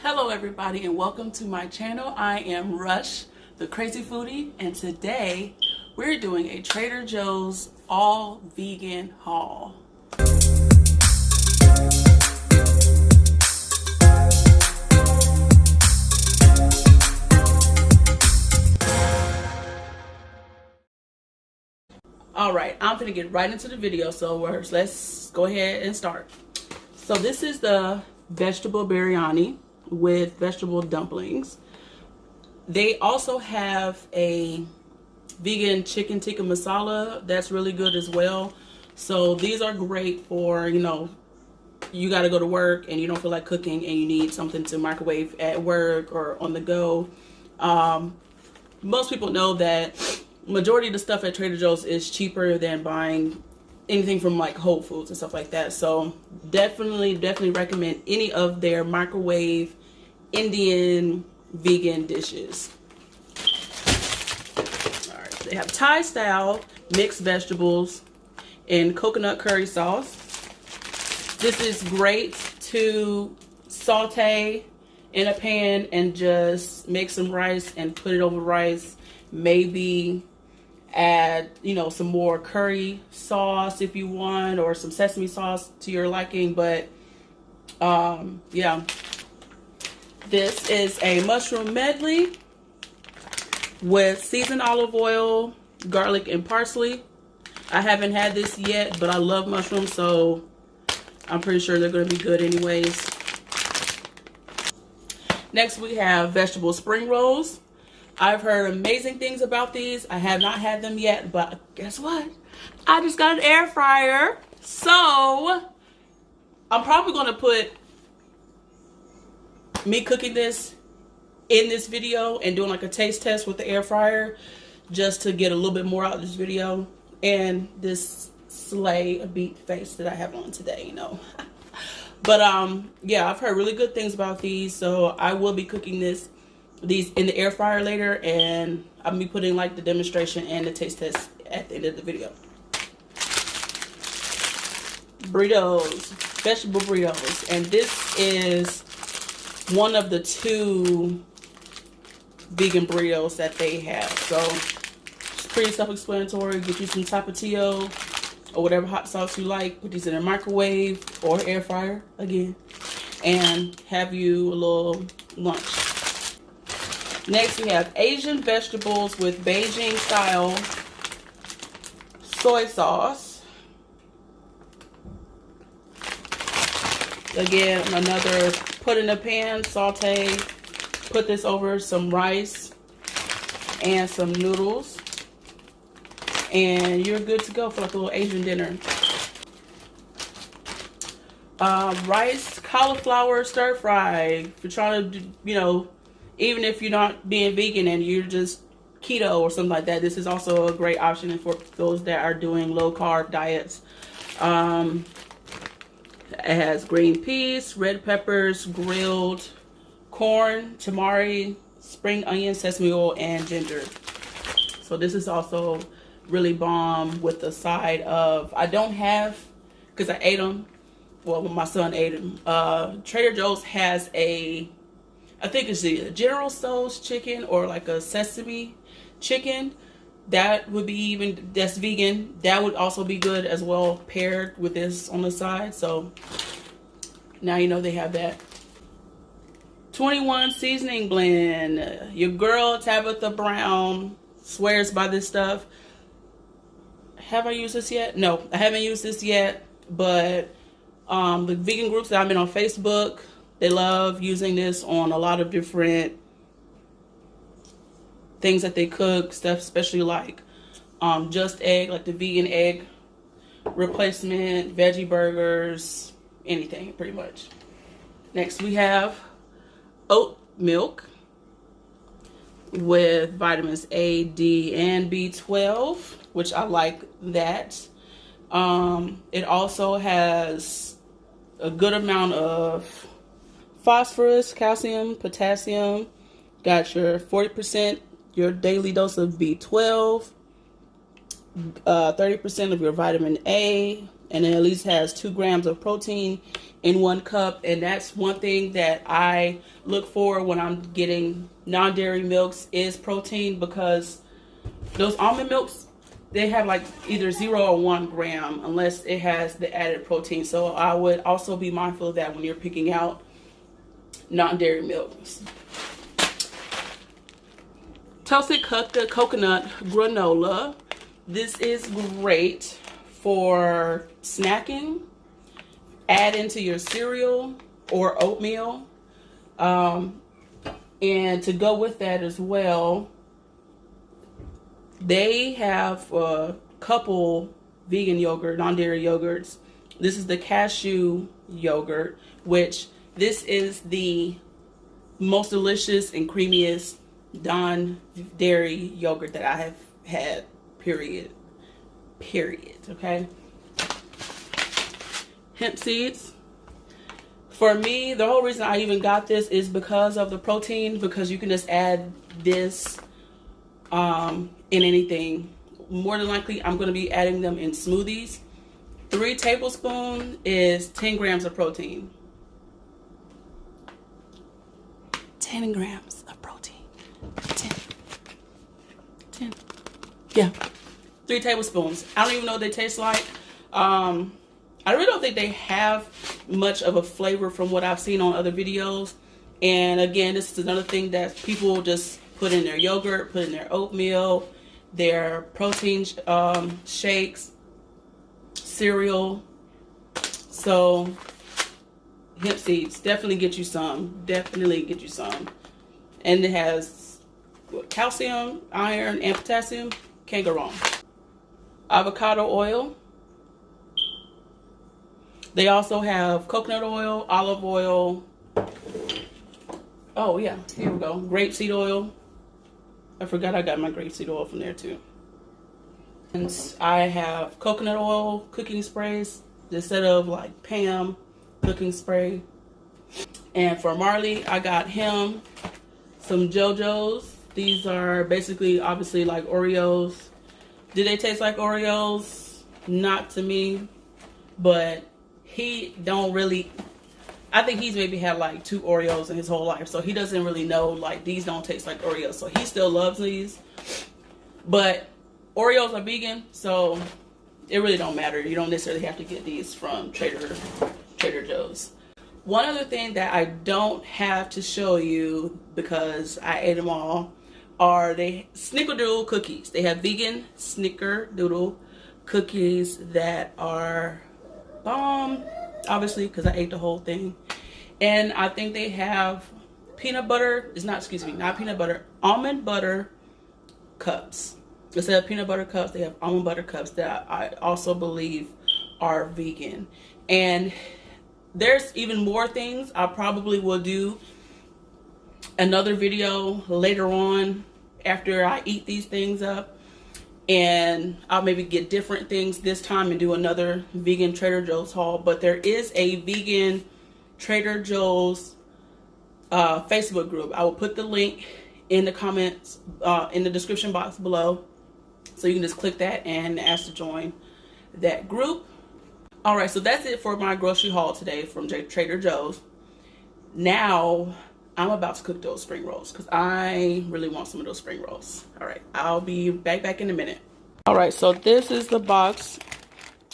Hello everybody and welcome to my channel. I am Rush, the Crazy Foodie, and today we're doing a Trader Joe's all vegan haul. Alright, I'm gonna get right into the video, so let's go ahead and start. So this is the vegetable biryani with vegetable dumplings. They also have a vegan chicken tikka masala that's really good as well. So these are great for, you got to go to work and you don't feel like cooking and you need something to microwave at work or on the go. Most people know that majority of the stuff at Trader Joe's is cheaper than buying anything from like Whole Foods and stuff like that. So definitely recommend any of their microwave Indian vegan dishes. All right, they have Thai style mixed vegetables and coconut curry sauce. This is great to saute in a pan and just make some rice and put it over rice. Maybe add, some more curry sauce if you want, or some sesame sauce to your liking. But yeah. This is a mushroom medley with seasoned olive oil, garlic, and parsley. I haven't had this yet, but I love mushrooms, so I'm pretty sure they're going to be good anyways. Next, we have vegetable spring rolls. I've heard amazing things about these. I have not had them yet, but guess what? I just got an air fryer, so I'm probably going to put me cooking this in this video and doing like a taste test with the air fryer just to get a little bit more out of this video and this slay beat face that I have on today, But yeah, I've heard really good things about these, so I will be cooking these in the air fryer later, and I'll be putting like the demonstration and the taste test at the end of the video. Burritos, vegetable burritos, and this is one of the 2 vegan burritos that they have. So it's pretty self-explanatory. Get you some tapatio or whatever hot sauce you like. Put these in a microwave or air fryer again, and have you a little lunch. Next, we have Asian vegetables with Beijing style soy sauce. Again, another put in a pan, saute, put this over some rice and some noodles, and you're good to go for like a little Asian dinner. Rice, cauliflower, stir fry. If you're trying to, even if you're not being vegan and you're just keto or something like that, this is also a great option for those that are doing low carb diets. It has green peas, red peppers, grilled corn, tamari, spring onion, sesame oil, and ginger. So this is also really bomb with the side of, I don't have, because I ate them, well, my son ate them. Trader Joe's has I think it's the General Tso's chicken or like a sesame chicken. That would be that's vegan. That would also be good as well, paired with this on the side. So now they have that. 21 seasoning blend. Your girl Tabitha Brown swears by this stuff. Have I used this yet? No, I haven't used this yet. But the vegan groups that I'm in on Facebook, they love using this on a lot of different things that they cook, stuff, especially like Just Egg, like the vegan egg replacement, veggie burgers, anything pretty much. Next, we have oat milk with vitamins A, D, and B12, which I like that. It also has a good amount of phosphorus, calcium, potassium. Got your 40%, your daily dose of B12, 30% of your vitamin A, and it at least has 2 grams of protein in 1 cup. And that's one thing that I look for when I'm getting non-dairy milks is protein, because those almond milks, they have like either 0 or 1 gram unless it has the added protein. So I would also be mindful of that when you're picking out non-dairy milks. Toasted coconut granola. This is great for snacking. Add into your cereal or oatmeal. And to go with that as well, they have a couple vegan yogurt, non-dairy yogurts. This is the cashew yogurt, which this is the most delicious and creamiest non-dairy yogurt that I have had, period. Okay. Hemp seeds. For me, the whole reason I even got this is because of the protein, because you can just add this in anything. More than likely, I'm going to be adding them in smoothies. 3 tablespoons is 10 grams of protein. 10 grams of protein. 10. Yeah. 3 tablespoons. I don't even know what they taste like. I really don't think they have much of a flavor from what I've seen on other videos. And again, this is another thing that people just put in their yogurt, put in their oatmeal, their protein shakes, cereal. So hemp seeds, definitely get you some. Definitely get you some. And it has calcium, iron, and potassium. Can't go wrong. Avocado oil. They also have coconut oil, olive oil. Oh yeah, here we go. Grapeseed oil. I forgot I got my grapeseed oil from there too. And I have coconut oil cooking sprays instead of like Pam cooking spray. And for Marley, I got him some JoJo's. These are basically obviously like Oreos. Do they taste like Oreos? Not to me, but he don't really, I think he's maybe had like 2 Oreos in his whole life, so he doesn't really know like these don't taste like Oreos, so he still loves these. But Oreos are vegan, so it really don't matter. You don't necessarily have to get these from Trader Joe's. One other thing that I don't have to show you because I ate them all are the Snickerdoodle cookies. They have vegan Snickerdoodle cookies that are bomb, obviously, because I ate the whole thing. And I think they have peanut butter, not peanut butter, almond butter cups. Instead of peanut butter cups, they have almond butter cups that I also believe are vegan. And there's even more things. I probably will do another video later on after I eat these things up, and I'll maybe get different things this time and do another vegan Trader Joe's haul. But there is a vegan Trader Joe's Facebook group. I will put the link in the comments, in the description box below, so you can just click that and ask to join that group. All right, so that's it for my grocery haul today from Trader Joe's. Now I'm about to cook those spring rolls because I really want some of those spring rolls. All right, I'll be back in a minute. All right, so this is the box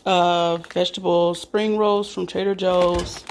of vegetable spring rolls from Trader Joe's.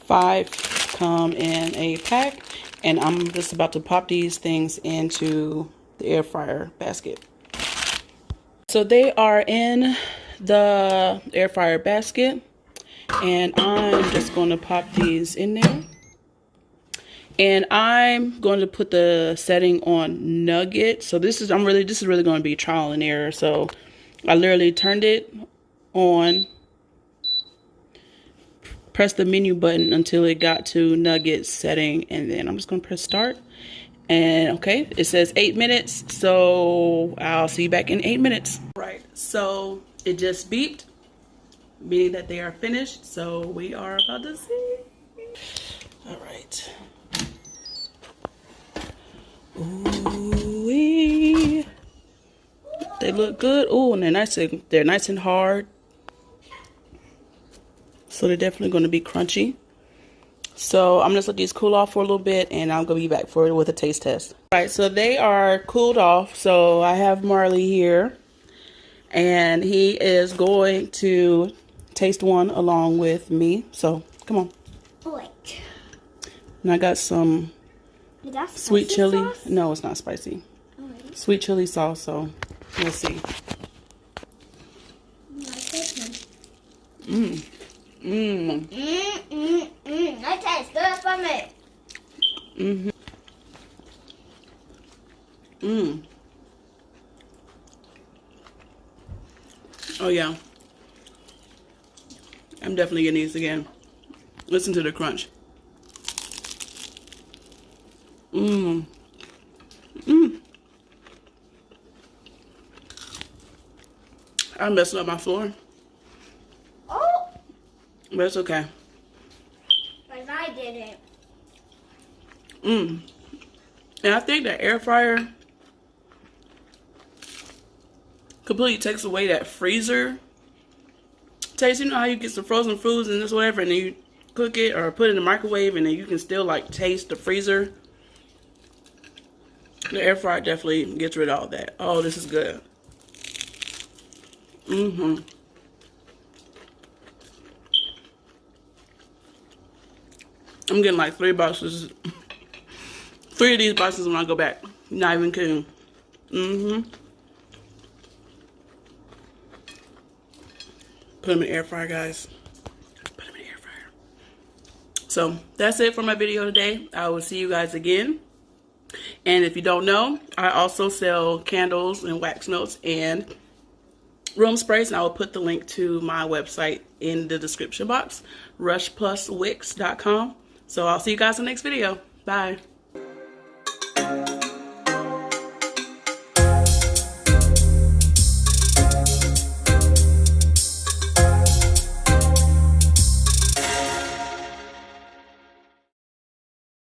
Five come in a pack, and I'm just about to pop these things into the air fryer basket. So they are in the air fryer basket, and I'm just going to pop these in there. And I'm going to put the setting on nugget. So this is really going to be trial and error. So I literally turned it on, press the menu button until it got to nugget setting, and then I'm just going to press start. And okay, it says 8 minutes, so I'll see you back in 8 minutes. Right, so it just beeped, meaning that they are finished, so we are about to see. All right. Ooh-wee. They look good. Oh, and they're nice and hard. So they're definitely going to be crunchy. So I'm going to let these cool off for a little bit, and I'm going to be back for it with a taste test. All right, so they are cooled off. So I have Marley here, and he is going to taste one along with me. So come on. Wait. And I got some sweet chili. Sauce? No, it's not spicy. Right. Sweet chili sauce. So let's see. Mmm. Mmm. That tastes good for me. Mm-hmm. Mmm. Oh yeah. I'm definitely getting these again. Listen to the crunch. Mmm. Mmm. I'm messing up my floor. Oh. But it's okay. But I didn't. Mmm. And I think the air fryer completely takes away that freezer taste. You know how you get some frozen foods and this whatever, and then you cook it or put it in the microwave, and then you can still like taste the freezer. The air fryer definitely gets rid of all that. Oh, this is good. Mm-hmm. I'm getting like 3 boxes. 3 of these boxes when I go back. Not even kidding. Mm-hmm. Put them in the air fryer, guys. Put them in the air fryer. So that's it for my video today. I will see you guys again. And if you don't know, I also sell candles and wax melts and room sprays, and I will put the link to my website in the description box, rushpluswicks.com. So I'll see you guys in the next video. Bye.